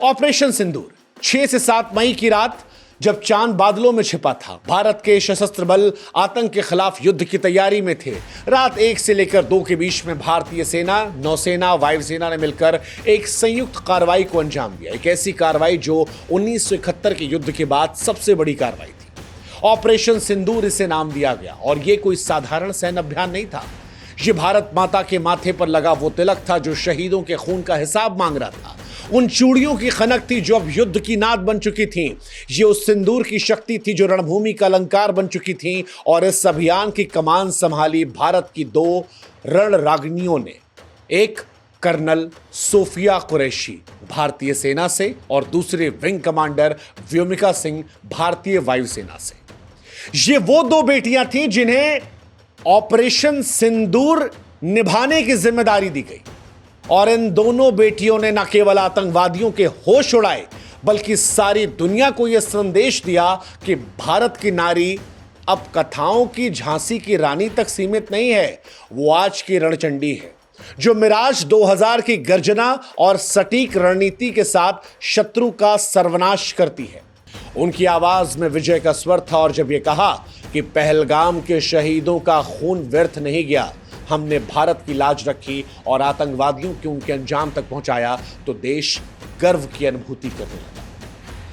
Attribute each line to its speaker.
Speaker 1: Operation सिंदूर 6 से 7 मई की रात जब चांद बादलों में छिपा था, भारत के सशस्त्र बल आतंक के खिलाफ युद्ध की तैयारी में थे। रात 1 से लेकर 2 के बीच में भारतीय सेना, नौसेना, वायुसेना ने मिलकर एक संयुक्त कार्रवाई को अंजाम दिया। एक ऐसी कार्रवाई जो 1971 के युद्ध के बाद सबसे बड़ी कार्रवाई थी। ऑपरेशन सिंदूर इसे नाम दिया गया और यह कोई साधारण सैन्य अभियान नहीं था। यह भारत माता के माथे पर लगा वो तिलक था जो शहीदों के खून का हिसाब मांग रहा था। उन चूड़ियों की खनक थी जो अब युद्ध की नाद बन चुकी थी। ये उस सिंदूर की शक्ति थी जो रणभूमि का अलंकार बन चुकी थी। और इस अभियान की कमान संभाली भारत की 2 रणरागिनियों ने, एक कर्नल सोफिया कुरैशी भारतीय सेना से और दूसरे विंग कमांडर व्योमिका सिंह भारतीय वायुसेना से। ये वो 2 बेटियां थीं जिन्हें ऑपरेशन सिंदूर निभाने की जिम्मेदारी दी गई। और इन दोनों बेटियों ने न केवल आतंकवादियों के होश उड़ाए बल्कि सारी दुनिया को यह संदेश दिया कि भारत की नारी अब कथाओं की झांसी की रानी तक सीमित नहीं है, वो आज की रणचंडी है जो मिराज 2000 की गर्जना और सटीक रणनीति के साथ शत्रु का सर्वनाश करती है। उनकी आवाज में विजय का स्वर था और जब यह कहा कि पहलगाम के शहीदों का खून व्यर्थ नहीं गया, हमने भारत की लाज रखी और आतंकवादियों को उनके अंजाम तक पहुंचाया, तो देश गर्व की अनुभूति करने लगा।